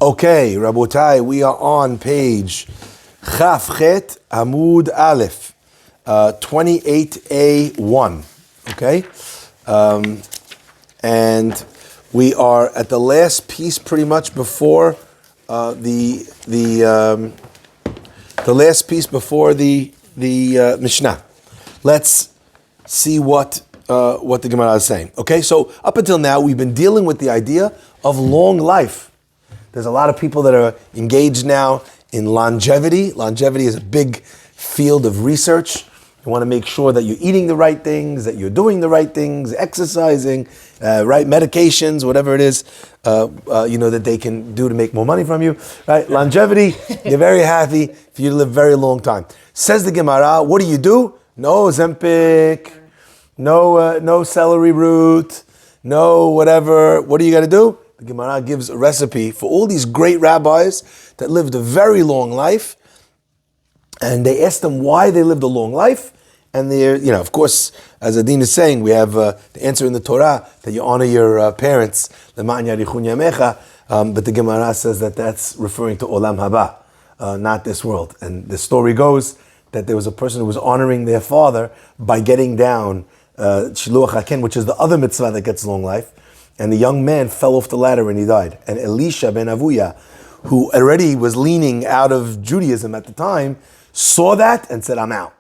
Okay, Rabotai, we are on page Chaf Chet Amud Aleph, 28A1. Okay, and we are at the last piece, pretty much before the last piece before the Mishnah. Let's see what the Gemara is saying. Okay, so up until now we've been dealing with the idea of long life. There's a lot of people that are engaged now in longevity. Longevity is a big field of research. You want to make sure that you're eating the right things, that you're doing the right things, exercising, right medications, whatever it is, that they can do to make more money from you. Right, longevity. You're very happy for you to live a very long time. Says the Gemara, what do? No Zempic, no celery root, no whatever. What do you got to do? The Gemara gives a recipe for all these great rabbis that lived a very long life. And they asked them why they lived a long life. And they're, of course, as Adin is saying, we have the answer in the Torah that you honor your parents. But the Gemara says that that's referring to Olam Haba, not this world. And the story goes that there was a person who was honoring their father by getting down Shiluach HaKen, which is the other mitzvah that gets long life. And the young man fell off the ladder and he died. And Elisha ben Avuya, who already was leaning out of Judaism at the time, saw that and said, I'm out.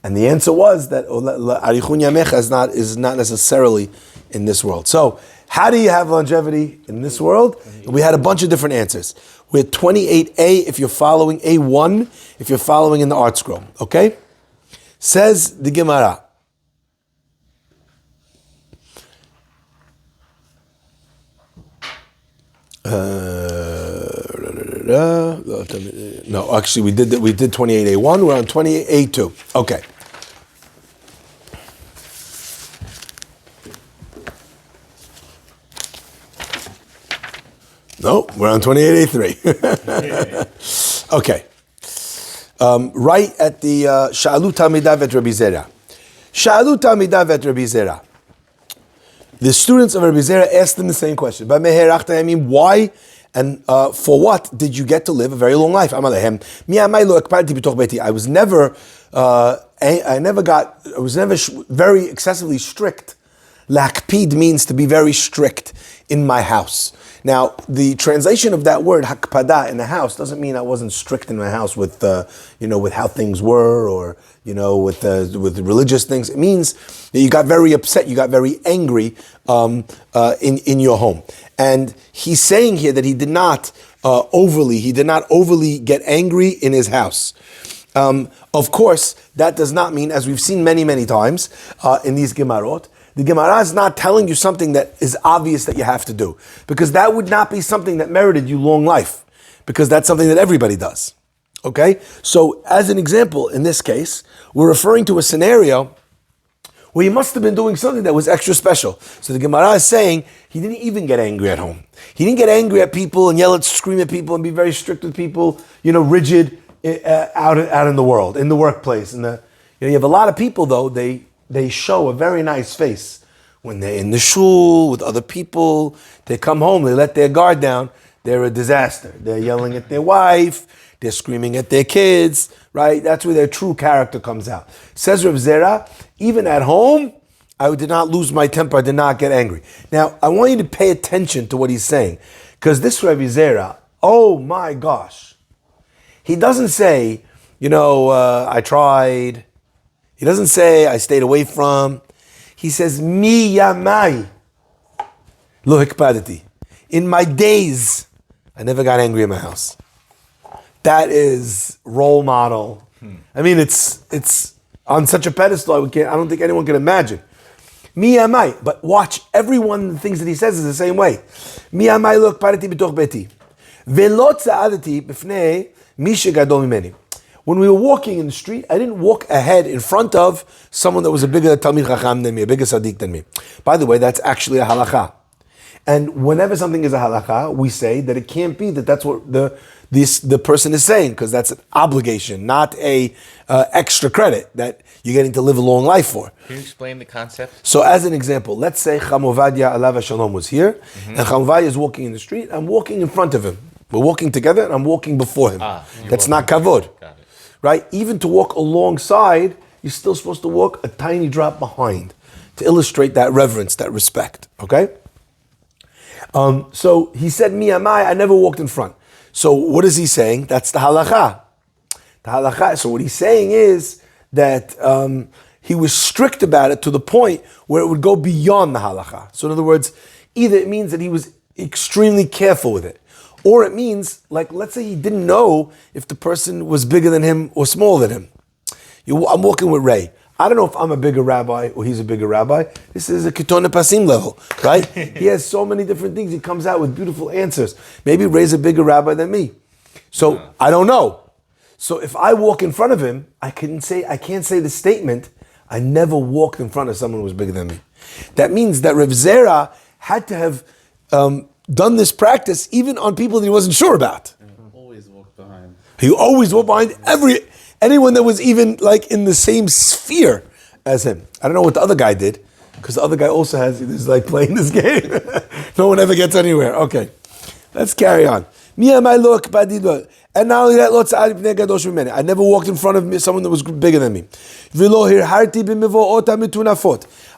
And the answer was that Arichun Yamecha is not necessarily in this world. So how do you have longevity in this world? We had a bunch of different answers. We're 28A if you're following, A1 if you're following in the art scroll. Okay? Says the Gemara. No, actually we did 28A1, we're on 28A2. Okay. No, we're on 28A3. Okay. Right at the Sha'alu Talmidav et Rabbi Zera. Sha'alu Talmidav et Rabbi Zera. The students of Rabbi Zera asked them the same question. Why and for what did you get to live a very long life? I was never very excessively strict. Lakpid means to be very strict in my house. Now, the translation of that word hakpada in the house doesn't mean I wasn't strict in my house with with how things were, or with religious things. It means that you got very upset, you got very angry in your home. And he's saying here that he did not overly get angry in his house. Of course, that does not mean, as we've seen many, many times in these Gemarot, the Gemara is not telling you something that is obvious that you have to do, because that would not be something that merited you long life, because that's something that everybody does. Okay? So, as an example, in this case, we're referring to a scenario where he must have been doing something that was extra special. So the Gemara is saying he didn't even get angry at home. He didn't get angry at people and scream at people and be very strict with people, rigid out in the world, in the workplace. And you have a lot of people, though, they show a very nice face when they're in the shul with other people. They come home, they let their guard down. They're a disaster. They're yelling at their wife. They're screaming at their kids, right? That's where their true character comes out. Says Rav Zera, even at home, I did not lose my temper. I did not get angry. Now, I want you to pay attention to what he's saying, because this Rav Zera, oh my gosh, he doesn't say, I tried. He doesn't say I stayed away from. He says, Mi yamai lo hikpadati. In my days, I never got angry in my house. That is role model. I mean, it's on such a pedestal. I don't think anyone can imagine. Mi yamai, but watch, every one of the things that he says is the same way. Mi yamai lo hikpadati b'toch beti. Velo tza'adati b'fnei mi shegadol mimeni. When we were walking in the street, I didn't walk ahead in front of someone that was a bigger Talmid Chacham than me, a bigger Sadiq than me. By the way, that's actually a halakha. And whenever something is a halakha, we say that it can't be that that's what the person is saying, because that's an obligation, not a extra credit that you're getting to live a long life for. Can you explain the concept? So as an example, let's say Cham Ovadia Alav Shalom was here, and Cham Ovadia is walking in the street. I'm walking in front of him. We're walking together and I'm walking before him. That's not kavod. Got it. Right? Even to walk alongside, you're still supposed to walk a tiny drop behind to illustrate that reverence, that respect. Okay? So he said, Mi amai, I never walked in front. So what is he saying? That's the halacha. The halacha. So what he's saying is that he was strict about it to the point where it would go beyond the halacha. So in other words, either it means that he was extremely careful with it, or it means, like, let's say he didn't know if the person was bigger than him or smaller than him. I'm walking with Ray. I don't know if I'm a bigger rabbi or he's a bigger rabbi. This is a Ketone Pasim level, right? He has so many different things. He comes out with beautiful answers. Maybe Ray's a bigger rabbi than me. So I don't know. So if I walk in front of him, I can't say the statement, I never walked in front of someone who was bigger than me. That means that Rav Zera had to have done this practice even on people that he wasn't sure about. Always walk behind. He always walked behind anyone that was even like in the same sphere as him. I don't know what the other guy did, because the other guy also is like playing this game. No one ever gets anywhere. Okay, let's carry on. And not only that, I never walked in front of someone that was bigger than me.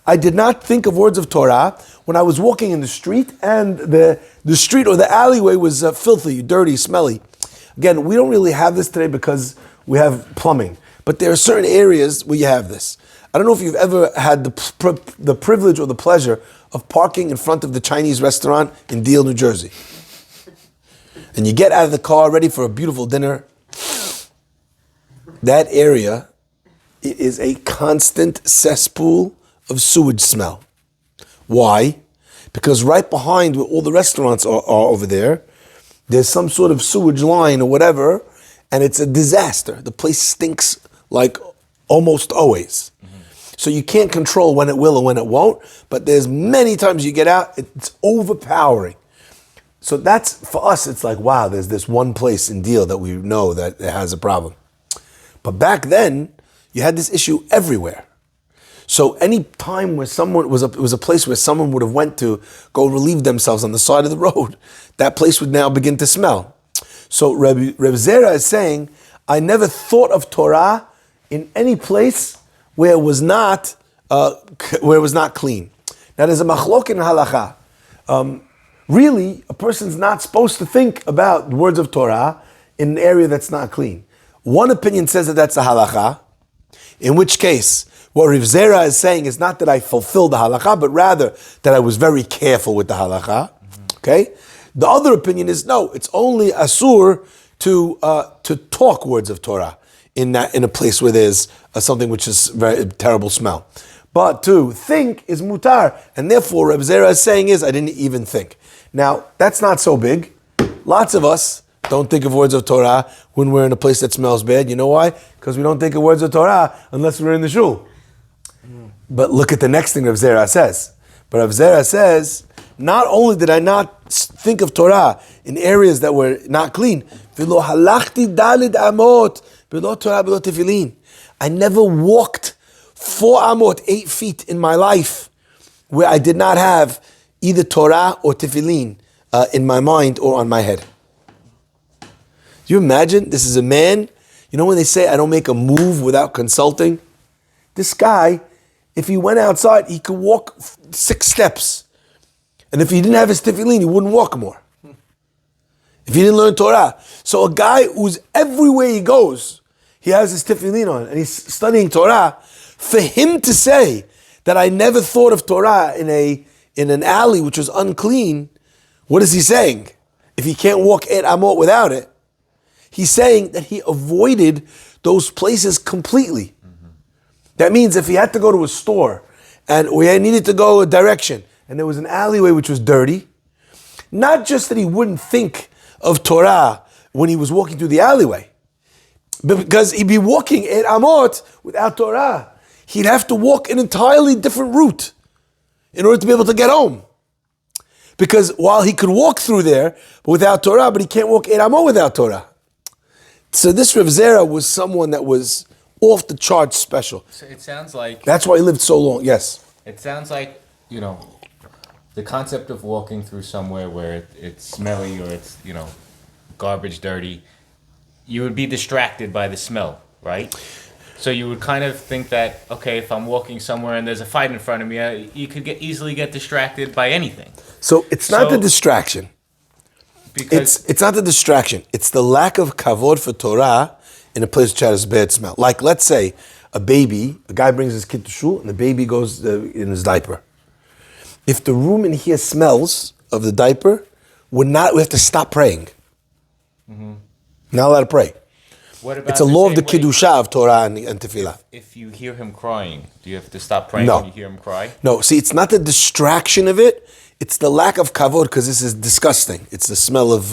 I did not think of words of Torah when I was walking in the street, and the street or the alleyway was filthy, dirty, smelly. Again, we don't really have this today because we have plumbing, but there are certain areas where you have this. I don't know if you've ever had the privilege or the pleasure of parking in front of the Chinese restaurant in Deal, New Jersey. And you get out of the car ready for a beautiful dinner. That area is a constant cesspool of sewage smell. Why? Because right behind where all the restaurants are over there, there's some sort of sewage line or whatever, and it's a disaster. The place stinks like almost always. So you can't control when it will or when it won't, but there's many times you get out, it's overpowering. So that's, for us, it's like, wow, there's this one place in Deal that we know that it has a problem. But back then, you had this issue everywhere. So any time where someone was a place where someone would have went to go relieve themselves on the side of the road, that place would now begin to smell. So Reb Zera is saying, I never thought of Torah in any place where it was not clean. Now there's a machlok in halacha. Really, a person's not supposed to think about the words of Torah in an area that's not clean. One opinion says that that's a halacha, in which case, what Rav Zera is saying is not that I fulfilled the halacha, but rather that I was very careful with the halacha. Okay? The other opinion is no, it's only asur to talk words of Torah in a place where there's something which is very terrible smell. But to think is mutar, and therefore Rav Zera is saying I didn't even think. Now, that's not so big. Lots of us don't think of words of Torah when we're in a place that smells bad. You know why? Because we don't think of words of Torah unless we're in the shul. But look at the next thing Rav Zera says. But Rav Zera says, not only did I not think of Torah in areas that were not clean, I never walked 4 amot, 8 feet in my life where I did not have either Torah or tefillin in my mind or on my head. Do you imagine? This is a man, you know when they say I don't make a move without consulting? This guy, if he went outside, he could walk 6 steps. And if he didn't have his tefillin, he wouldn't walk more. If he didn't learn Torah. So a guy who's everywhere he goes, he has his tefillin on and he's studying Torah. For him to say that I never thought of Torah in an alley which was unclean, what is he saying? If he can't walk 8 amot without it, he's saying that he avoided those places completely. That means if he had to go to a store and he needed to go a direction and there was an alleyway which was dirty, not just that he wouldn't think of Torah when he was walking through the alleyway, but because he'd be walking 8 amot without Torah. He'd have to walk an entirely different route in order to be able to get home. Because while he could walk through there without Torah, but he can't walk 8 amot without Torah. So this Rav Zera was someone that was off the charts special. So it sounds like... That's why he lived so long, yes. It sounds like, the concept of walking through somewhere where it's smelly or it's, garbage dirty, you would be distracted by the smell, right? So you would kind of think that, okay, if I'm walking somewhere and there's a fight in front of me, you could easily get distracted by anything. So it's not the distraction. Because It's not the distraction. It's the lack of kavod for Torah in a place which has bad smell. Like, let's say a guy brings his kid to shul and the baby goes in his diaper. If the room in here smells of the diaper, we have to stop praying. Mm-hmm. Not allowed to pray. what about It's a law of the same way Kiddusha of Torah and Tefillah. If you hear him crying, do you have to stop praying No. when you hear him cry? No, see, it's not the distraction of it. It's the lack of kavod, because this is disgusting. It's the smell of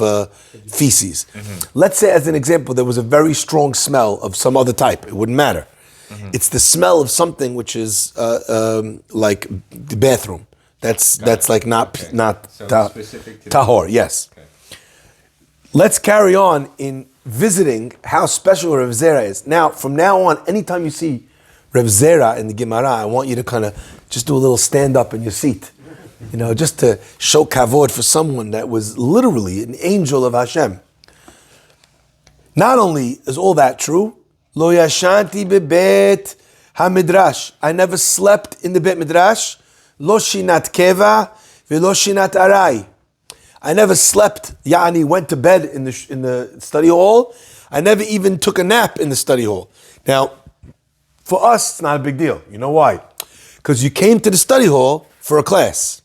feces. Mm-hmm. Let's say, as an example, there was a very strong smell of some other type. It wouldn't matter. Mm-hmm. It's the smell of something which is like the bathroom. That's like not specific to tahor. Yes. Okay. Let's carry on in visiting how special Rav Zera is. Now, from now on, anytime you see Rav Zera in the Gemara, I want you to kind of just do a little stand up in your seat. Just to show kavod for someone that was literally an angel of Hashem. Not only is all that true, lo yashanti bebet hamidrash. I never slept in the bet midrash. Lo shinat keva velo shinat arai. I never slept. Yani went to bed in the study hall. I never even took a nap in the study hall. Now, for us, it's not a big deal. You know why? Because you came to the study hall for a class.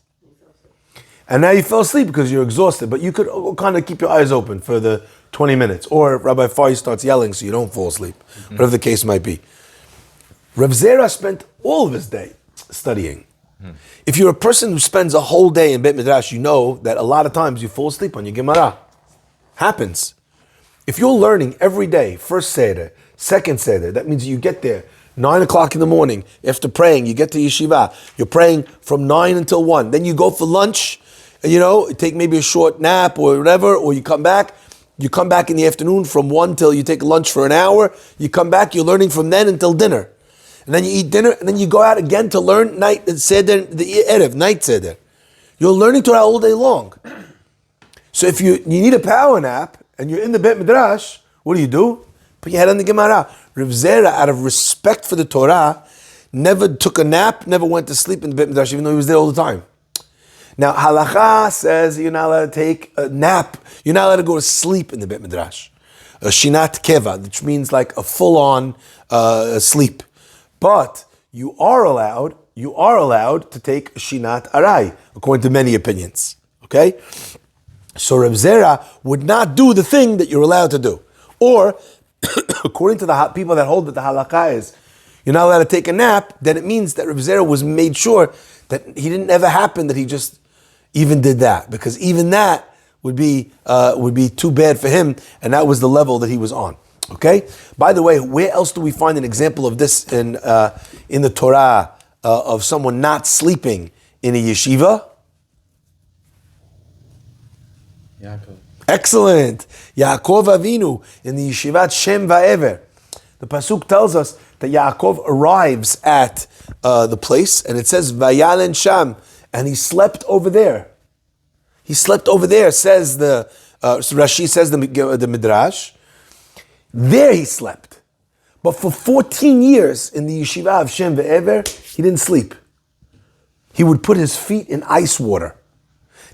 And now you fell asleep because you're exhausted, but you could kind of keep your eyes open for the 20 minutes. Or Rabbi Fai starts yelling so you don't fall asleep, whatever the case might be. Rav Zera spent all of his day studying. If you're a person who spends a whole day in Bet Midrash, you know that a lot of times you fall asleep on your Gemara. Happens. If you're learning every day, first Seder, second Seder, that means you get there 9 o'clock in the morning, after praying, you get to yeshiva, you're praying from 9 until 1, then you go for lunch, take maybe a short nap or whatever, or you come back in the afternoon from 1 till you take lunch for an hour, you come back, you're learning from then until dinner. And then you eat dinner, and then you go out again to learn night Seder, the Erev, night Seder. You're learning Torah all day long. So if you need a power nap, and you're in the Bet Midrash, what do? Put your head on the Gemara. Rav Zera, out of respect for the Torah, never took a nap, never went to sleep in the Bet Midrash, even though he was there all the time. Now, halacha says you're not allowed to take a nap. You're not allowed to go to sleep in the Bet Midrash. A shinat keva, which means like a full-on sleep. But you are allowed to take a shinat arai, according to many opinions. Okay? So Rav Zera would not do the thing that you're allowed to do. Or, according to the people that hold that the halakha is, you're not allowed to take a nap, then it means that Rav Zera was made sure that he didn't ever happen that he just even did that. Because even that would be too bad for him, and that was the level that he was on. Okay? By the way, where else do we find an example of this in the Torah of someone not sleeping in a yeshiva? Yaakov. Excellent. Yaakov Avinu in the Yeshivat Shem Va'ever. The Pasuk tells us that Yaakov arrives at the place, and it says Vayalen Sham, and he slept over there. He slept over there, says Rashi says the Midrash. There he slept. But for 14 years in the Yeshiva of Shem Va'ever, he didn't sleep. He would put his feet in ice water.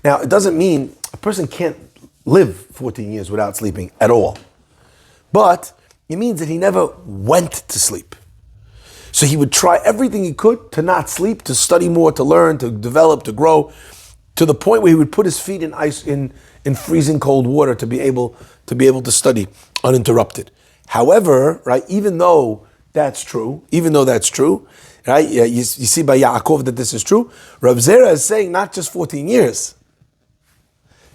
Now, it doesn't mean a person can't live 14 years without sleeping at all. But it means that he never went to sleep. So he would try everything he could to not sleep, to study more, to learn, to develop, to grow, to the point where he would put his feet in ice, in freezing cold water to be able to study uninterrupted. However, right, even though that's true, right, you see by Yaakov that this is true, Rav Zera is saying not just 14 years.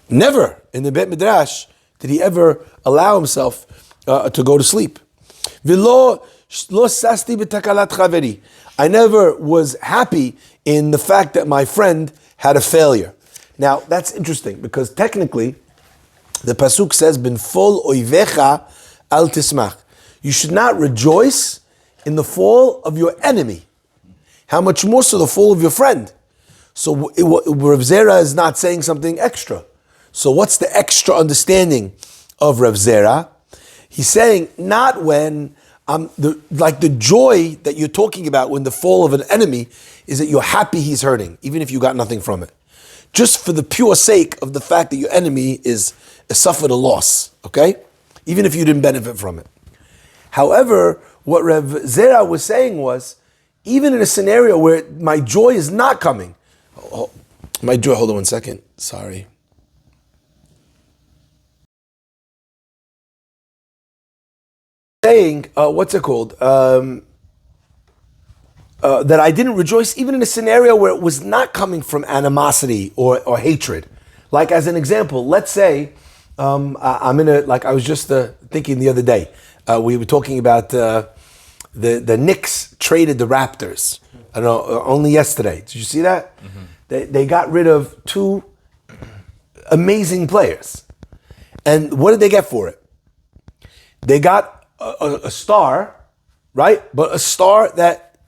Never in the Bet Midrash did he ever allow himself to go to sleep. I never was happy in the fact that my friend had a failure. Now, that's interesting because technically, the Pasuk says, "Ben fol oivecha al tismach." You should not rejoice in the fall of your enemy. How much more so the fall of your friend? So Rav Zera is not saying something extra. So what's the extra understanding of Rav Zera. He's saying not when the joy that you're talking about when the fall of an enemy is that you're happy he's hurting, even if you got nothing from it. Just for the pure sake of the fact that your enemy is suffered a loss, okay? Even if you didn't benefit from it. However, what Rav Zera was saying was, even in a scenario where my joy is not coming, hold on 1 second, sorry. Saying, what's it called? That I didn't rejoice even in a scenario where it was not coming from animosity or hatred. Like as an example, let's say I'm in I was just thinking the other day, we were talking about the Knicks traded the Raptors. I don't know, only yesterday. Did you see that? Mm-hmm. They got rid of 2 amazing players. And what did they get for it? They got a star, right? But a star that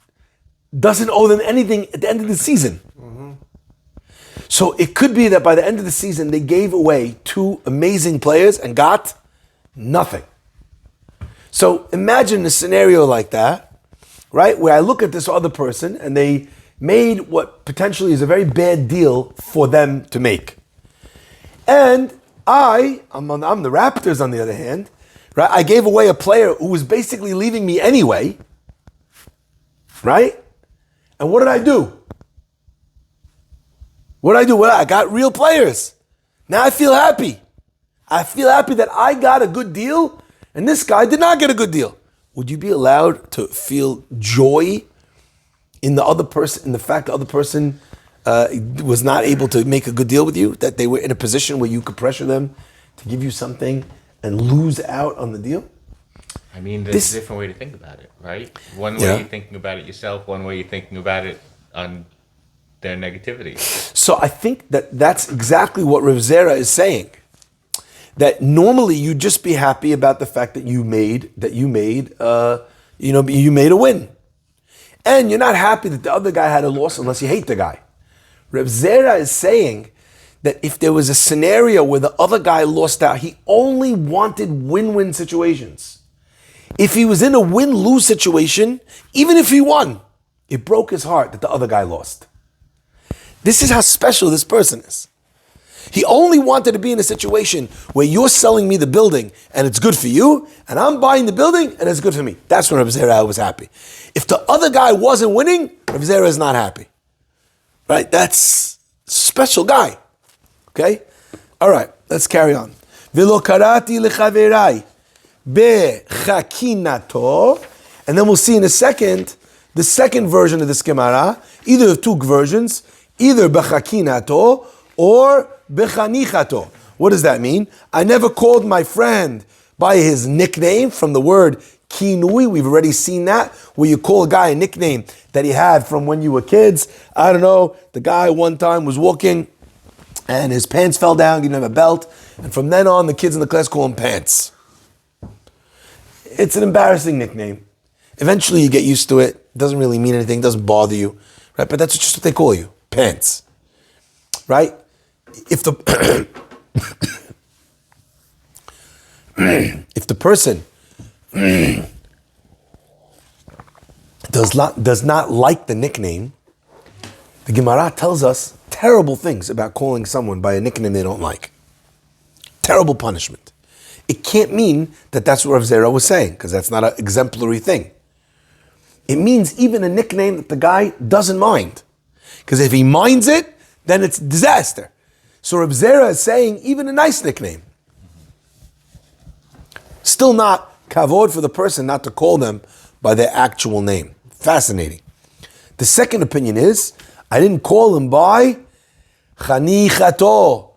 doesn't owe them anything at the end of the season. Mm-hmm. So it could be that by the end of the season, they gave away 2 amazing players and got nothing. So imagine a scenario like that, right? Where I look at this other person and they made what potentially is a very bad deal for them to make. And I'm the Raptors on the other hand, right? I gave away a player who was basically leaving me anyway, right? And what did I do? Well, I got real players. Now I feel happy. I feel happy that I got a good deal and this guy did not get a good deal. Would you be allowed to feel joy in the other person, in the fact the other person was not able to make a good deal with you? That they were in a position where you could pressure them to give you something and lose out on the deal? I mean, there's a different way to think about it, right? One way you're thinking about it yourself, one way you're thinking about it on their negativity. So I think that's exactly what Rav Zera is saying. That normally you'd just be happy about the fact that you made a win. And you're not happy that the other guy had a loss unless you hate the guy. Rav Zera is saying that if there was a scenario where the other guy lost out, he only wanted win-win situations. If he was in a win-lose situation, even if he won, it broke his heart that the other guy lost. This is how special this person is. He only wanted to be in a situation where you're selling me the building and it's good for you, and I'm buying the building and it's good for me. That's when Rav Zera was happy. If the other guy wasn't winning, Rav Zera is not happy. Right? That's a special guy. Okay? All right, let's carry on. V'lo karati lechaverai bechakinato, and then we'll see in a second the second version of this Gemara, either of 2 versions, either bechakinato or bechanichato. What does that mean? I never called my friend by his nickname from the word kinui. We've already seen that, where you call a guy a nickname that he had from when you were kids. I don't know, the guy one time was walking and his pants fell down, he didn't have a belt, and from then on the kids in the class call him Pants. It's an embarrassing nickname. Eventually you get used to it. It doesn't really mean anything, it doesn't bother you, right? But that's just what they call you, Pants. Right? If the person does not like the nickname, the Gemara tells us terrible things about calling someone by a nickname they don't like. Terrible punishment. It can't mean that that's what Rav Zera was saying, because that's not an exemplary thing. It means even a nickname that the guy doesn't mind. Because if he minds it, then it's disaster. So Rav Zera is saying even a nice nickname. Still not kavod for the person not to call them by their actual name. Fascinating. The second opinion is, I didn't call him by Chanichato,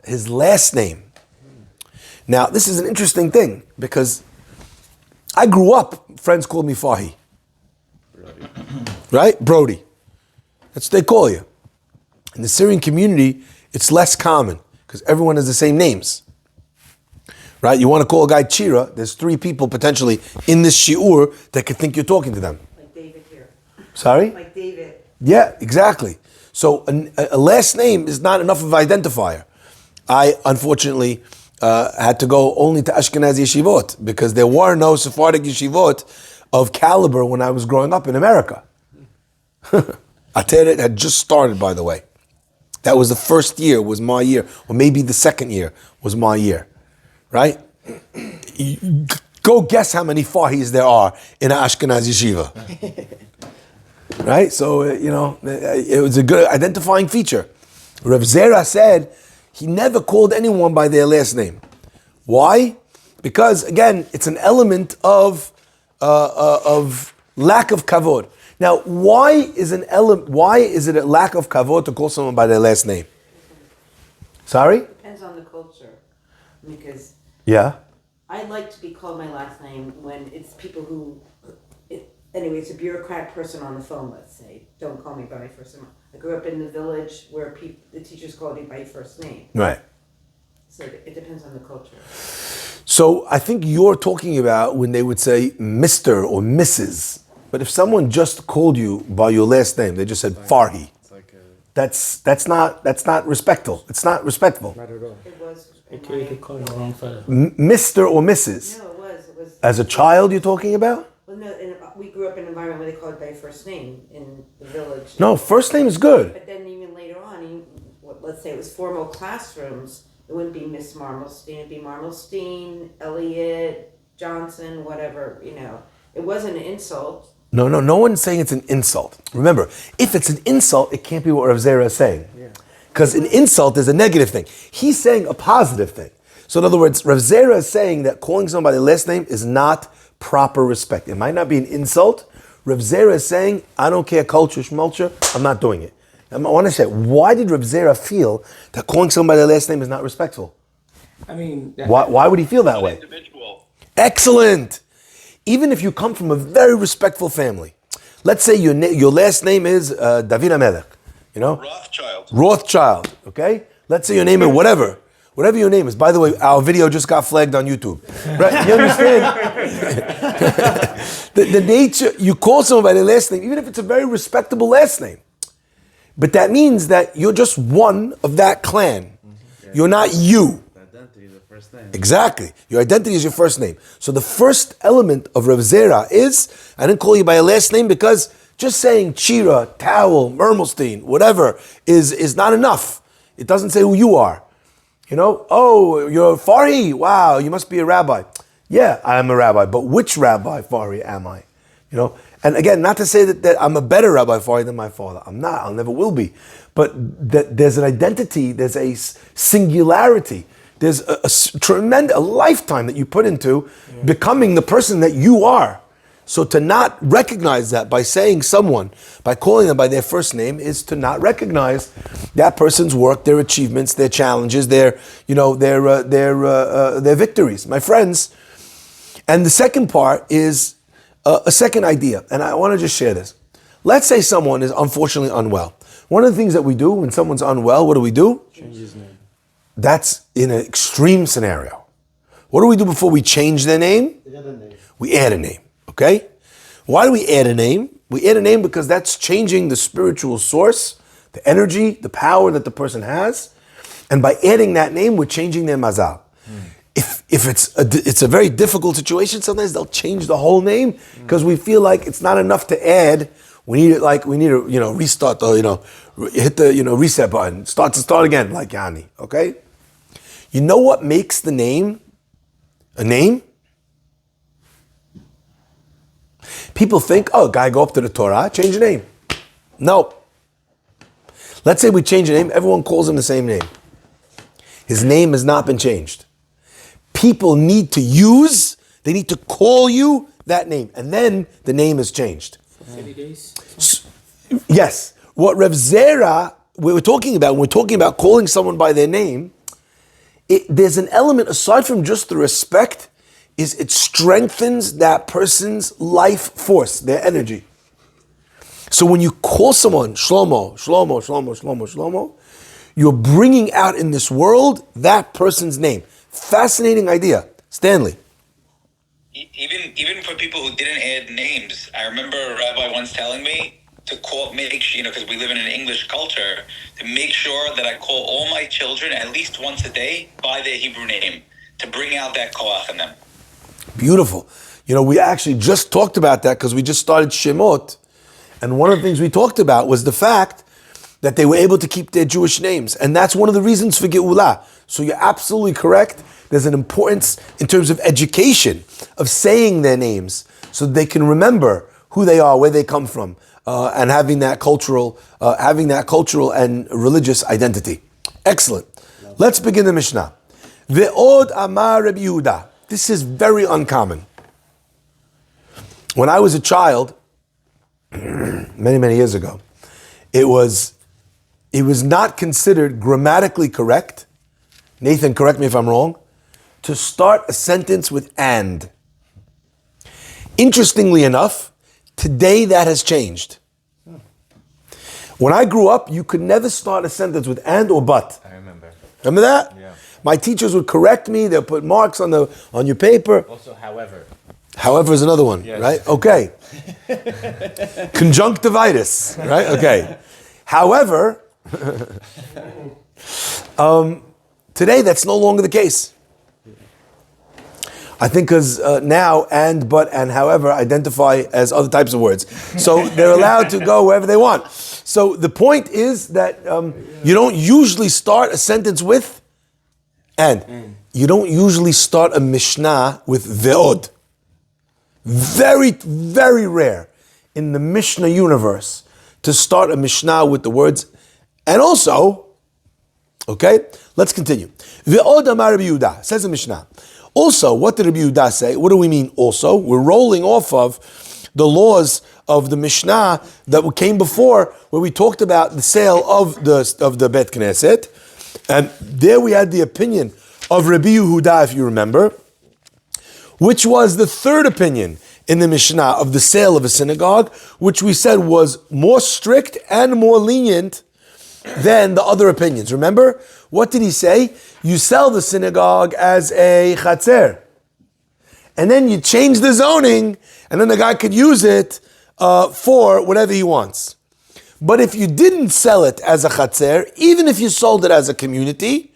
his last name. Now, this is an interesting thing, because I grew up, friends called me Fahi. Right? Brody. That's what they call you. In the Syrian community, it's less common, because everyone has the same names. Right? You want to call a guy Chira, there's 3 people potentially in this shiur that could think you're talking to them. Like David here. Sorry? Like David. Yeah, exactly. So a last name is not enough of an identifier. I, unfortunately, had to go only to Ashkenazi yeshivot because there were no Sephardic yeshivot of caliber when I was growing up in America. Ateret had just started, by the way. That was the first year, was my year, or maybe the second year was my year, right? Go guess how many Fahis there are in an Ashkenazi yeshiva. Right? So, it was a good identifying feature. Rav Zera said he never called anyone by their last name. Why? Because, again, it's an element of lack of kavod. Now, why is it a lack of kavod to call someone by their last name? Sorry? Depends on the culture. Because Yeah. I like to be called my last name when it's people who, anyway, it's a bureaucratic person on the phone, let's say. Don't call me by my first name. I grew up in the village where the teachers called me by your first name. Right. So it depends on the culture. So I think you're talking about when they would say Mr. or Mrs. But if someone just called you by your last name, they just said Farhi. That's not respectful. It's not respectful. Not at all. It was. You could call him the wrong fellow. Mr. or Mrs. No, it was. As a child, you're talking about? Well, no, we grew up in an environment where they called by first name in the village. No, first name is good. But then even later on, let's say it was formal classrooms, it wouldn't be Miss Marmelstein, it'd be Marmelstein, Elliot, Johnson, whatever, It wasn't an insult. No one's saying it's an insult. Remember, if it's an insult, it can't be what Rav Zera is saying. Because an insult is a negative thing. He's saying a positive thing. So in other words, Rav Zera is saying that calling somebody last name is not proper respect. It might not be an insult. Rav Zera is saying, I don't care, culture, schmulture, I'm not doing it. I want to say, why did Rav Zera feel that calling somebody their last name is not respectful? I mean, Why would he feel that way? Individual. Excellent. Even if you come from a very respectful family, let's say your last name is David Amelech, Rothschild, okay? Let's say your name is whatever your name is. By the way, our video just got flagged on YouTube. Right? You understand? the nature, you call someone by their last name, even if it's a very respectable last name. But that means that you're just one of that clan. You're not you. Identity is the first name. Exactly. Your identity is your first name. So the first element of Rav Zera is, I didn't call you by your last name because just saying Chira, Towel, Mermelstein, whatever, is not enough. It doesn't say who you are. Oh, you're Farhi. Wow, you must be a rabbi. Yeah, I am a rabbi, but which rabbi Farhi am I? And again, not to say that I'm a better Rabbi Farhi than my father. I'm not. I'll never will be. But there's an identity. There's a singularity. There's a tremendous lifetime that you put into becoming the person that you are. So to not recognize that by saying someone, by calling them by their first name, is to not recognize that person's work, their achievements, their challenges, their victories. My friends. And the second part is a second idea, and I want to just share this. Let's say someone is unfortunately unwell. One of the things that we do when someone's unwell, what do? Change his name. That's in an extreme scenario. What do we do before we change their name? We add a name, okay? Why do we add a name? We add a name because that's changing the spiritual source, the energy, the power that the person has. And by adding that name, we're changing their mazal. If it's a very difficult situation, sometimes they'll change the whole name because we feel like it's not enough to add. We need to restart hit the reset button, start again, like Yanni. Okay, you know what makes the name a name? People think, guy go up to the Torah, change the name. No. Let's say we change the name. Everyone calls him the same name. His name has not been changed. People need to call you that name, and then the name is changed. 30 days? Yes. What Rav Zera, when we're talking about calling someone by their name, there's an element, aside from just the respect, is it strengthens that person's life force, their energy. So when you call someone Shlomo, you're bringing out in this world that person's name. Fascinating idea. Stanley. Even for people who didn't add names, I remember a rabbi once telling me to because we live in an English culture, to make sure that I call all my children at least once a day by their Hebrew name, to bring out that koach in them. Beautiful. We actually just talked about that because we just started Shemot. And one of the things we talked about was the fact that they were able to keep their Jewish names. And that's one of the reasons for Geulah. So you're absolutely correct. There's an importance in terms of education, of saying their names, so they can remember who they are, where they come from, and having that cultural and religious identity. Excellent. Let's begin the Mishnah. Ve'od amar Rabbi Yehuda. This is very uncommon. When I was a child, many, many years ago, it was not considered grammatically correct, Nathan, correct me if I'm wrong, to start a sentence with and. Interestingly enough, today that has changed. When I grew up, you could never start a sentence with and or but. I remember. Remember that? Yeah. My teachers would correct me, they'll put marks on your paper. Also, however. However is another one, Yes. right? Okay. Conjunctivitis, right? Okay. However, today that's no longer the case. I think because now and, but, and however identify as other types of words. So they're allowed to go wherever they want. So the point is that you don't usually start a sentence with and. You don't usually start a Mishnah with ve'od. Very, very rare in the Mishnah universe to start a Mishnah with the words and also. Okay, let's continue. Ve'od amar Rabbi Yehuda, says the Mishnah. Also, what did Rabbi Yehuda say? What do we mean also? We're rolling off of the laws of the Mishnah that came before, where we talked about the sale of the Bet Knesset. And there we had the opinion of Rabbi Yehuda, if you remember, which was the third opinion in the Mishnah of the sale of a synagogue, which we said was more strict and more lenient than the other opinions. Remember? What did he say? You sell the synagogue as a chatzer. And then you change the zoning, and then the guy could use it for whatever he wants. But if you didn't sell it as a chatzer, even if you sold it as a community,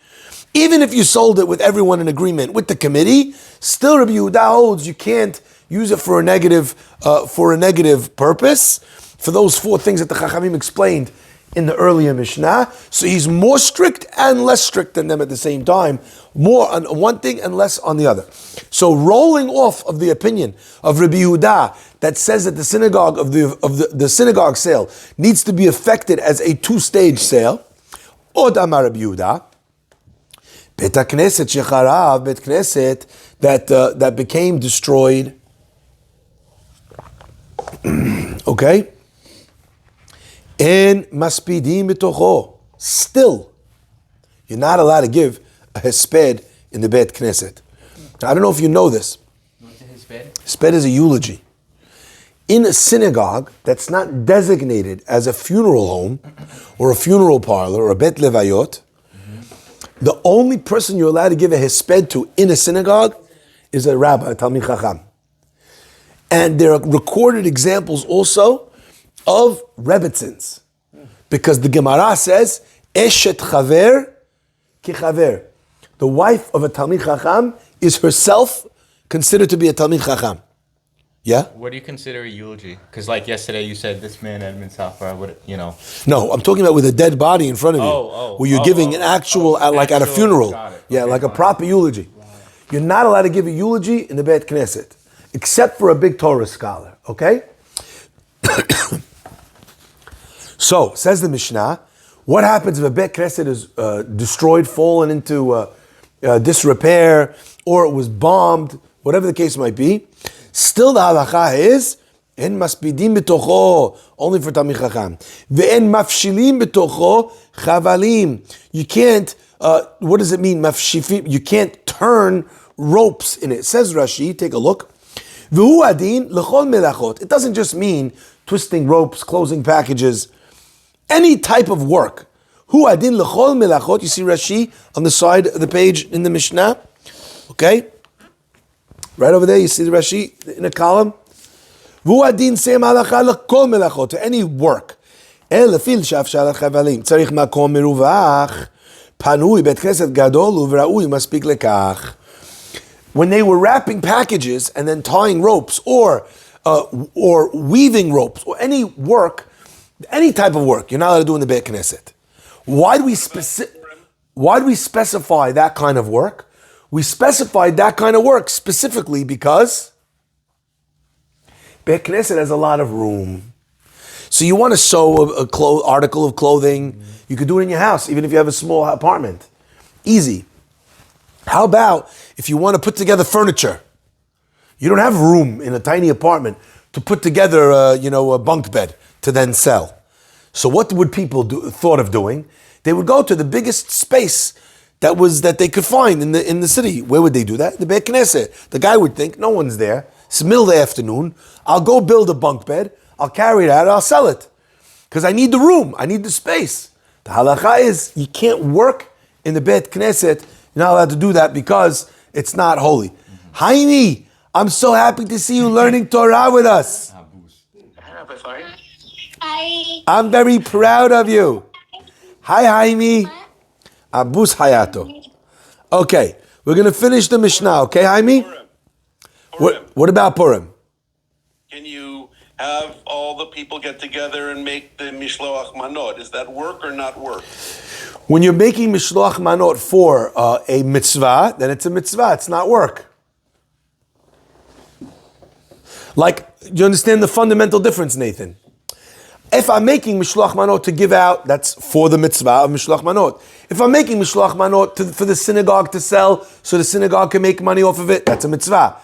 even if you sold it with everyone in agreement with the committee, still Rabbi Yehuda holds you can't use it for a negative purpose, for those four things that the Chachamim explained in the earlier Mishnah. So he's more strict and less strict than them at the same time, more on one thing and less on the other. So rolling off of the opinion of Rabbi Yehuda that says that the synagogue of the synagogue sale needs to be effected as a two-stage sale, Od Amar Rabbi Yehuda, Bet Knesset shecharav, Bet Knesset that became destroyed. Okay? And maspidim b'tocho. Still, you're not allowed to give a hesped in the Bet Knesset. Now, I don't know if you know this. What's a hesped? Hesped is a eulogy. In a synagogue that's not designated as a funeral home or a funeral parlor or a Bet Levayot, the only person you're allowed to give a hesped to in a synagogue is a rabbi, a Talmid Chacham. And there are recorded examples also of rebbetzins. Because the Gemara says, Eshet chaver ki chaver. The wife of a Talmid Chacham is herself considered to be a Talmid Chacham. Yeah? What do you consider a eulogy? Because like yesterday you said this man, Edmund Safra, No, I'm talking about with a dead body in front of you. Where you're giving an actual, like at a funeral. Got it. Yeah, Okay, like a fine. proper eulogy. You're not allowed to give a eulogy in the Bet Knesset, except for a big Torah scholar, okay? So, says the Mishnah, what happens if a Bet Knesset is destroyed, fallen into disrepair, or it was bombed, whatever the case might be? Still the halacha is, en maspidim b'tocho, only for Talmid Chacham. Ve'en mafshilim b'tocho, chavalim. You can't, what does it mean, mafshifim? You can't turn ropes in it. Says Rashi, take a look. V'hu adin l'chol melachot. It doesn't just mean twisting ropes, closing packages, any type of work. Hu adin l'chol melachot. You see Rashi on the side of the page in the Mishnah? Okay? Right over there, you see the Rashi in a column? והוא הדין סיים ההלכה לכל מלאכות, to any work. אלא לפי שאפשר לחבלים. צריך מקום מרווח, פנוי, בית כנסת גדול וראוי מספיק לכך. When they were wrapping packages and then tying ropes or weaving ropes or any work, any type of work, you're not allowed to do in the Beit Knesset. Why do we specify that kind of work? We specified that kind of work specifically because Beit Knesset has a lot of room. So you want to sew a article of clothing, you could do it in your house, even if you have a small apartment. Easy. How about if you want to put together furniture? You don't have room in a tiny apartment to put together a bunk bed to then sell. So what would people thought of doing? They would go to the biggest space that they could find in the city. Where would they do that? The Beit Knesset. The guy would think, no one's there. It's the middle of the afternoon. I'll go build a bunk bed. I'll carry it out. I'll sell it. Because I need the room. I need the space. The halacha is you can't work in the Beit Knesset. You're not allowed to do that because it's not holy. Haimi, I'm so happy to see you learning Torah with us. Hi. I'm very proud of you. Hi, Haimi. Abus Hayato. Okay, we're going to finish the Mishnah, okay, Haimi? What about Purim? Can you have all the people get together and make the Mishloach Manot? Is that work or not work? When you're making Mishloach Manot for a mitzvah, then it's a mitzvah, it's not work. Like, do you understand the fundamental difference, Nathan? If I'm making Mishloach Manot to give out, that's for the mitzvah of Mishloach Manot. If I'm making Mishloach Manot for the synagogue to sell, so the synagogue can make money off of it, that's a mitzvah.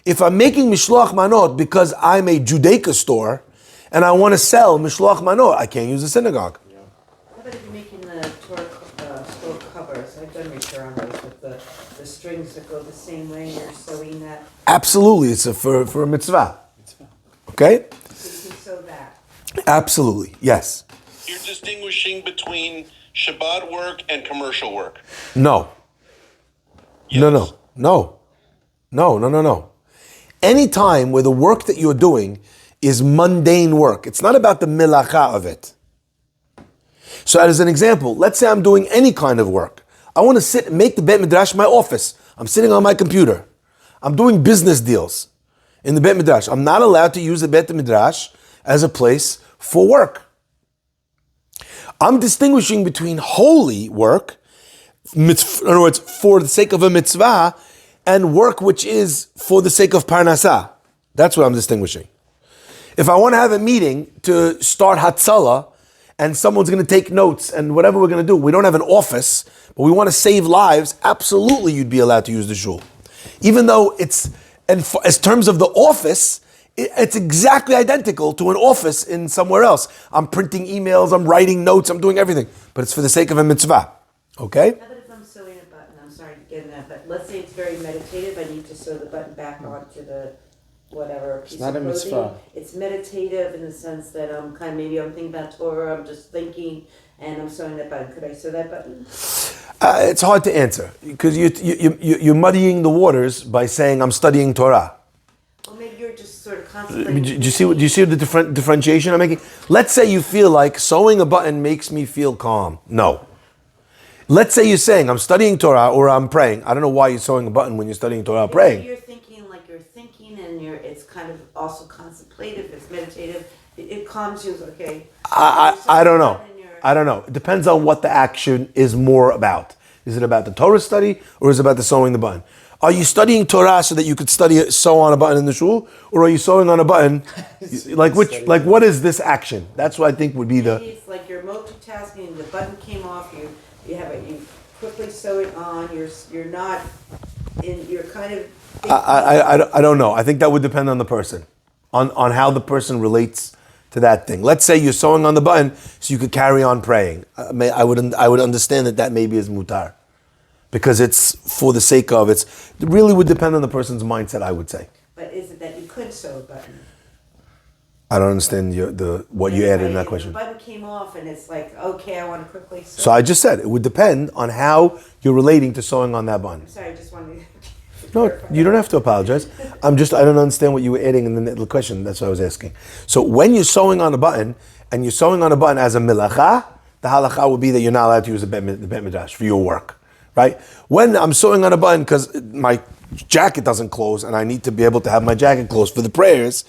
If I'm making Mishloach Manot because I'm a Judaica store, and I want to sell Mishloach Manot, I can't use the synagogue. How about if you're making the Torah store covers? I've done repair on those with the strings that go the same way, and you're sewing that. Absolutely, it's for a mitzvah. Okay? So you can sew that. Absolutely, yes. You're distinguishing between Shabbat work and commercial work. No. Yes. No. Any time where the work that you're doing is mundane work, it's not about the milacha of it. So as an example, let's say I'm doing any kind of work. I want to sit and make the Beit Midrash my office. I'm sitting on my computer. I'm doing business deals in the Beit Midrash. I'm not allowed to use the Beit Midrash as a place for work. I'm distinguishing between holy work, in other words, for the sake of a mitzvah, and work which is for the sake of parnasah. That's what I'm distinguishing. If I want to have a meeting to start Hatzalah, and someone's going to take notes and whatever we're going to do, we don't have an office, but we want to save lives, absolutely you'd be allowed to use the shul. Even though as terms of the office, it's exactly identical to an office in somewhere else. I'm printing emails, I'm writing notes, I'm doing everything, but it's for the sake of a mitzvah. Okay? How about if I'm sewing a button? I'm sorry to get in that, but let's say it's very meditative. I need to sew the button back onto the whatever piece not of a clothing. mitzvah. It's meditative in the sense that I'm maybe I'm thinking about Torah. I'm just thinking, and I'm sewing that button. Could I sew that button? It's hard to answer because you're muddying the waters by saying I'm studying Torah. Well, maybe you're just sort of contemplating. Do you see the differentiation I'm making? Let's say you feel like sewing a button makes me feel calm. No. Let's say you're saying I'm studying Torah or I'm praying. I don't know why you're sewing a button when you're studying Torah or praying. You're thinking like you're thinking, and it's kind of also contemplative. It's meditative. It calms you. Okay. I don't know. I don't know. It depends on what the action is more about. Is it about the Torah study or is it about the sewing the button? Are you studying Torah so that you could sew on a button in the shul, or are you sewing on a button? What is this action? That's what I think would be Maybe it's like you're multitasking. The button came off. You quickly sew it on. You're not in. You're kind of. I don't know. I think that would depend on the person, on how the person relates to that thing. Let's say you're sewing on the button so you could carry on praying. I would understand that maybe is mutar, because it's for the sake of it really would depend on the person's mindset. I would say. But is it that you could sew a button? I don't understand what you added in that question. The button came off, and it's like, okay, I want to quickly sew. So I just said it would depend on how you're relating to sewing on that button. I'm sorry, I just wanted to. No, you don't have to apologize. I don't understand what you were adding in the question. That's what I was asking. So when you're sewing on a button, and you're sewing on a button as a milacha, the halacha would be that you're not allowed to use the bet midrash for your work, right? When I'm sewing on a button because my jacket doesn't close and I need to be able to have my jacket closed for the prayers,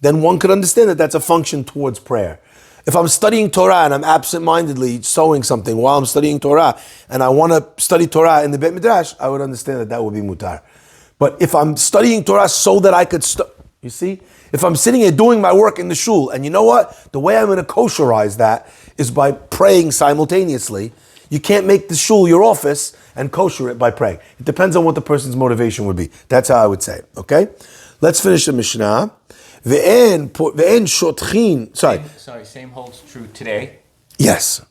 then one could understand that that's a function towards prayer. If I'm studying Torah and I'm absent-mindedly sewing something while I'm studying Torah and I want to study Torah in the bet midrash, I would understand that would be mutar. But if I'm studying Torah so that I could, you see? If I'm sitting here doing my work in the shul, and you know what? The way I'm going to kosherize that is by praying simultaneously. You can't make the shul your office and kosher it by praying. It depends on what the person's motivation would be. That's how I would say it, okay? Let's finish the Mishnah. Ve'en shotchin, Sorry, same holds true today. Yes.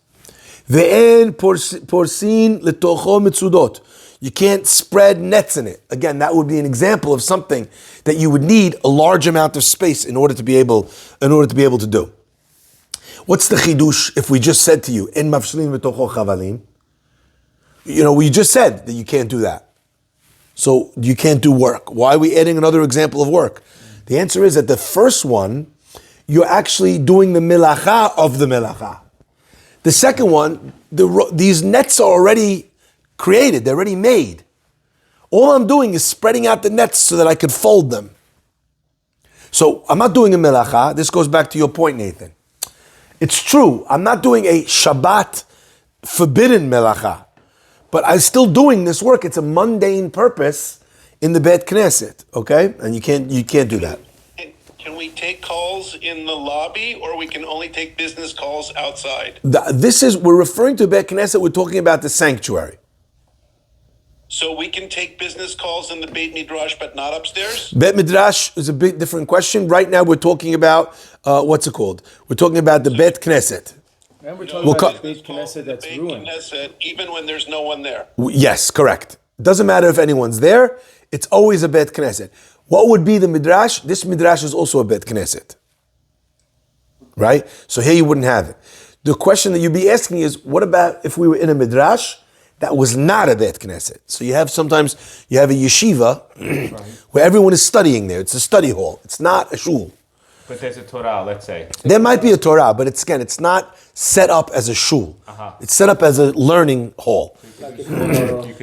Ve'en porsin letocho mitzudot. You can't spread nets in it. Again, that would be an example of something that you would need a large amount of space in order to be able to do. What's the chidush if we just said to you, "En mafshlin v'tocho chavalim"? We just said that you can't do that. So you can't do work. Why are we adding another example of work? The answer is that the first one, you're actually doing the milacha of the milacha. The second one, these nets are already created, they're already made. All I'm doing is spreading out the nets so that I could fold them. So I'm not doing a melacha. This goes back to your point, Nathan. It's true, I'm not doing a Shabbat forbidden melacha, but I'm still doing this work. It's a mundane purpose in the Beit Knesset, okay? And you can't do that. Can we take calls in the lobby, or we can only take business calls outside? We're referring to Beit Knesset, we're talking about the sanctuary. So we can take business calls in the Beit Midrash, but not upstairs? Bet Midrash is a bit different question. Right now we're talking about, what's it called? We're talking about the Bet Knesset. And we're talking about the Beit Knesset that's Beit ruined. Knesset, even when there's no one there. Yes, correct. Doesn't matter if anyone's there, it's always a Bet Knesset. What would be the Midrash? This Midrash is also a Bet Knesset. Right? So here you wouldn't have it. The question that you'd be asking is, what about if we were in a Midrash that was not a Bet Knesset? So sometimes you have a yeshiva where everyone is studying there. It's a study hall. It's not a shul. But there's a Torah, let's say. There might be a Torah, but it's not set up as a shul. It's set up as a learning hall.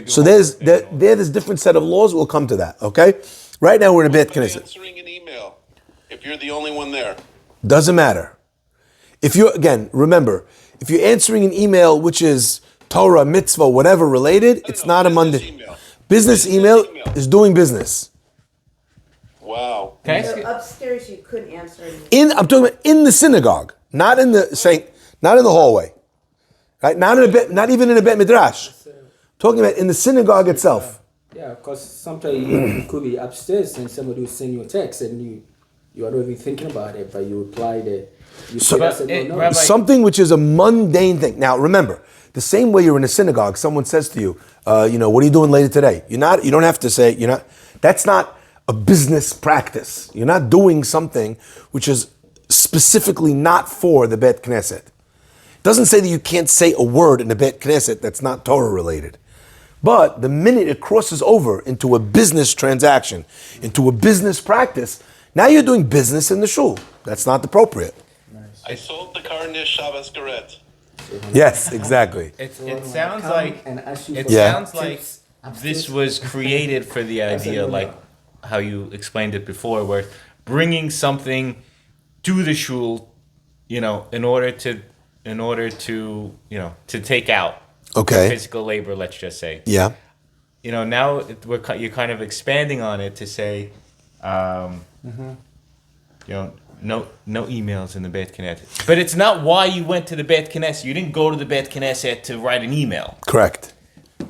So there's different set of laws. We'll come to that, okay? Right now we're in a Bet Knesset. Answering an email, if you're the only one there. Doesn't matter. Remember, if you're answering an email which is Torah, mitzvah, whatever related, it's not a Monday. Business email is doing business. Wow. Can I So ask you- upstairs you couldn't answer any. I'm talking about in the synagogue, not in the hallway, right? Not even in a Bet Midrash. Talking about in the synagogue itself. Yeah, because sometimes you could be upstairs and somebody will send you a text and you are not even thinking about it, but you reply that. Rabbi- Something which is a mundane thing. Now remember, the same way you're in a synagogue, someone says to you, what are you doing later today? You don't have to say, that's not a business practice. You're not doing something which is specifically not for the Bet Knesset. It doesn't say that you can't say a word in the Bet Knesset that's not Torah related. But the minute it crosses over into a business transaction, into a business practice, now you're doing business in the shul. That's not appropriate. I sold the car near Shabbos Garet. Yes, exactly. It sounds like Yeah. sounds like this was created for the idea, like how you explained it before, where bringing something to the shul, in order to take out Okay. physical labor. Let's just say. Yeah. Now you're kind of expanding on it to say, no emails in the Beit Knesset. But it's not why you went to the Beit Knesset. You didn't go to the Beit Knesset to write an email. Correct.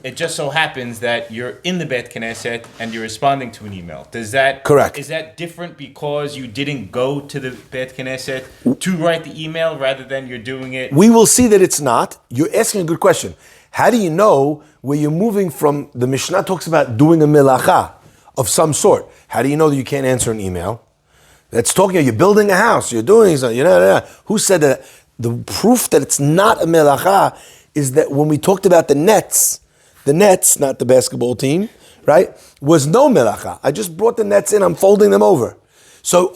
It just so happens that you're in the Beit Knesset and you're responding to an email. Correct. Is that different because you didn't go to the Beit Knesset to write the email rather than you're doing it? We will see that it's not. You're asking a good question. How do you know where you're moving from? The Mishnah talks about doing a melacha of some sort. How do you know that you can't answer an email? That's talking, you're building a house, you're doing something, Who said that? The proof that it's not a melacha is that when we talked about the nets, not the basketball team, right, was no melacha. I just brought the nets in, I'm folding them over. So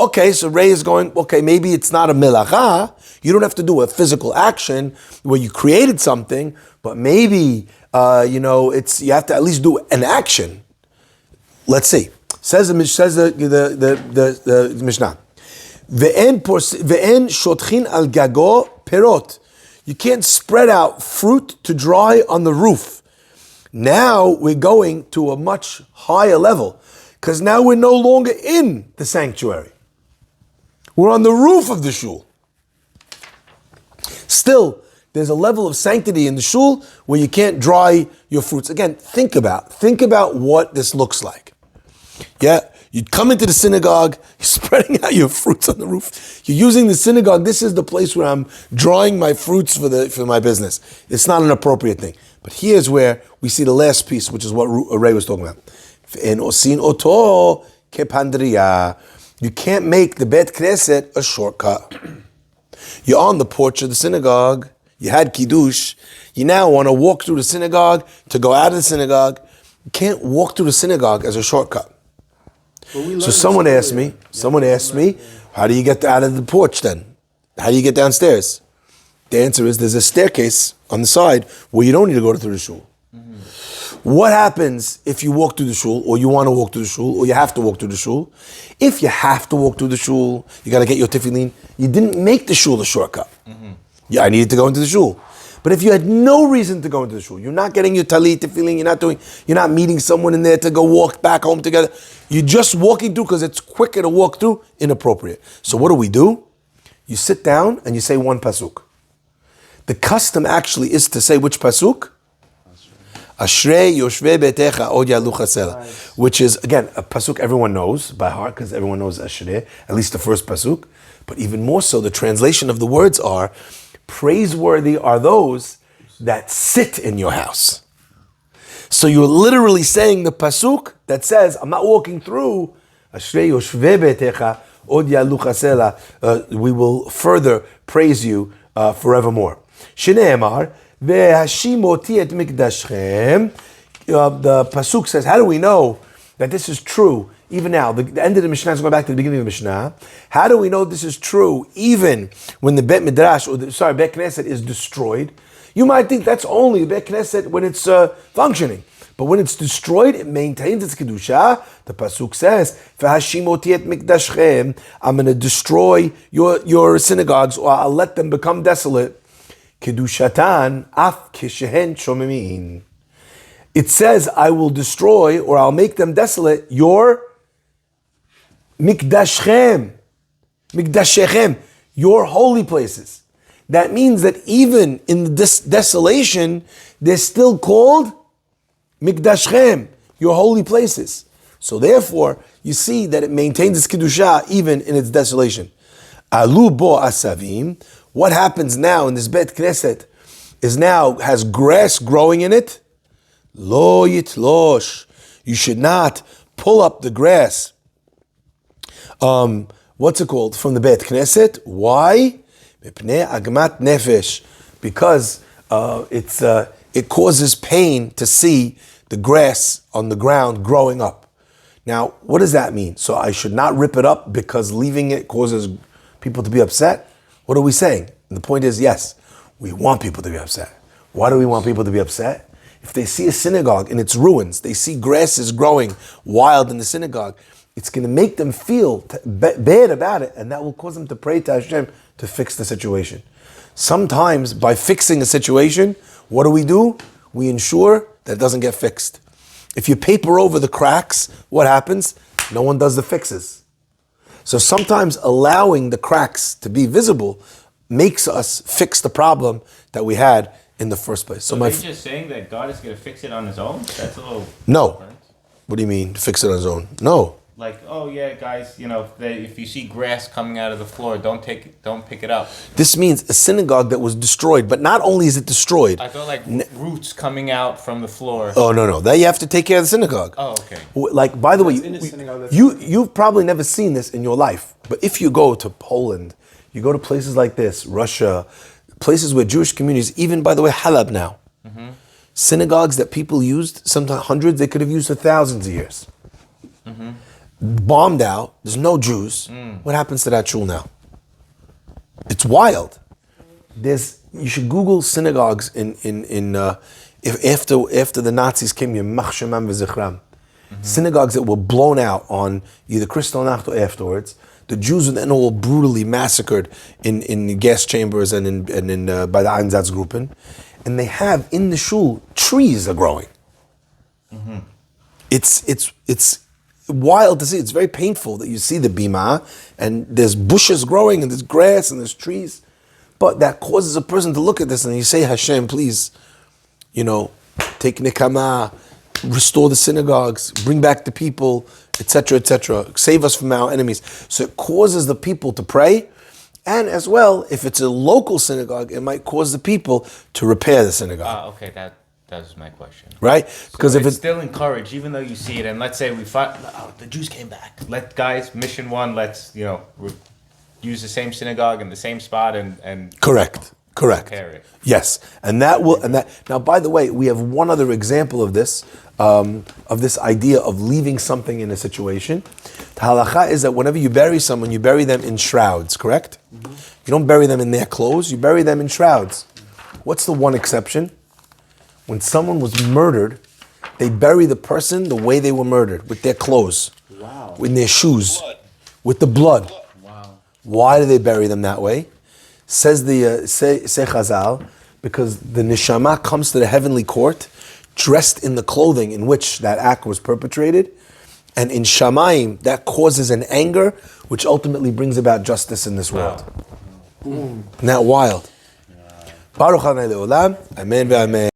Ray is going, okay, maybe it's not a melacha. You don't have to do a physical action where you created something, but maybe, you have to at least do an action. Let's see. Says the Mishnah. Ve'en shotchin al gago perot. You can't spread out fruit to dry on the roof. Now we're going to a much higher level because now we're no longer in the sanctuary. We're on the roof of the shul. Still, there's a level of sanctity in the shul where you can't dry your fruits. Again, think about what this looks like. Yeah, you'd come into the synagogue, you're spreading out your fruits on the roof. You're using the synagogue. This is the place where I'm drying my fruits for my business. It's not an appropriate thing. But here's where we see the last piece, which is what Ray was talking about. You can't make the Bet Knesset a shortcut. You're on the porch of the synagogue. You had Kiddush. You now want to walk through the synagogue to go out of the synagogue. You can't walk through the synagogue as a shortcut. So someone asked me, how do you get out of the porch then? How do you get downstairs? The answer is there's a staircase on the side where you don't need to go through the shul. What happens if you walk through the shul, or you want to walk through the shul, or you have to walk through the shul? If you have to walk through the shul, you got to get your tefillin. You didn't make the shul a shortcut. Yeah, I needed to go into the shul. But if you had no reason to go into the shul, you're not getting your talit, tefillin, you're not meeting someone in there to go walk back home together. You're just walking through because it's quicker to walk through, inappropriate. So what do? You sit down and you say one pasuk. The custom actually is to say which pasuk? Ashrei yoshvei betecha od yalu chasela, which is, again, a pasuk everyone knows by heart because everyone knows Ashrei, at least the first pasuk. But even more so, the translation of the words are, praiseworthy are those that sit in your house. So you're literally saying the pasuk that says, I'm not walking through, Ashrei yoshvei betecha od yalu chasela, we will further praise you forevermore. Shneimar, ve'hashimoti et mikdashchem. The pasuk says, how do we know that this is true even now? The end of the Mishnah is going back to the beginning of the Mishnah. How do we know this is true even when the Bet Midrash, Bet Knesset is destroyed? You might think that's only the Bet Knesset when it's functioning. But when it's destroyed, it maintains its Kedusha. The pasuk says, ve'hashimoti et mikdashchem. I'm going to destroy your synagogues, or I'll let them become desolate. Kedushatan af kishehen shomemin. It says, I will destroy, or I'll make them desolate, your mikdashchem, your holy places. That means that even in this desolation, they're still called mikdashchem, your holy places. So therefore, you see that it maintains its kedusha even in its desolation. Alu bo asavim. What happens now in this Bet Knesset has grass growing in it. Lo yitlosh. You should not pull up the grass. What's it called? From the Bet Knesset. Why? Mipnei agmat nefesh. Because it causes pain to see the grass on the ground growing up. Now, what does that mean? So I should not rip it up because leaving it causes people to be upset? What are we saying? And the point is, yes, we want people to be upset. Why do we want people to be upset? If they see a synagogue in its ruins, they see grasses growing wild in the synagogue, it's going to make them feel bad about it, and that will cause them to pray to Hashem to fix the situation. Sometimes, by fixing a situation, what do? We ensure that it doesn't get fixed. If you paper over the cracks, what happens? No one does the fixes. So sometimes allowing the cracks to be visible makes us fix the problem that we had in the first place. So are you just saying that God is going to fix it on his own? That's a little No. different. What do you mean, fix it on his own? No. Like, oh yeah, guys, if you see grass coming out of the floor, don't pick it up. This means a synagogue that was destroyed, but not only is it destroyed. I felt like roots coming out from the floor. Oh, no. That you have to take care of the synagogue. Oh, okay. Like, by the way, in the synagogue, you've probably never seen this in your life, but if you go to Poland, you go to places like this, Russia, places where Jewish communities, even by the way, Halab now, Synagogues that people used, sometimes hundreds, they could have used for thousands of years. Bombed out, there's no Jews. What happens to that shul now? It's wild. You should Google synagogues if after the Nazis came here, Yamach Shemam v'Zichram. Synagogues that were blown out on either Kristallnacht or afterwards. The Jews were then all brutally massacred in gas chambers and by the Einsatzgruppen. And they have in the shul, trees are growing. It's wild to see. It's very painful that you see the bima and there's bushes growing and there's grass and there's trees. But that causes a person to look at this and you say, Hashem, please, take nikama, restore the synagogues, bring back the people, etc., save us from our enemies. So it causes the people to pray, and as well, if it's a local synagogue, it might cause the people to repair the synagogue. Okay, that was my question. Right? Because so if it's still encouraged, even though you see it, and let's say the Jews came back. Mission one, let's use the same synagogue in the same spot and Correct. repair it. Yes, and that. Now, by the way, we have one other example of this idea of leaving something in a situation. The halacha is that whenever you bury someone, you bury them in shrouds. Correct? You don't bury them in their clothes. You bury them in shrouds. What's the one exception? When someone was murdered, they bury the person the way they were murdered, with their clothes, with their shoes, with the blood. Wow. Why do they bury them that way? Says the Chazal, because the neshama comes to the heavenly court dressed in the clothing in which that act was perpetrated, and in Shamayim that causes an anger which ultimately brings about justice in this world. Isn't that wild? Baruch Adonai Le'olam, Amen ve'Amen.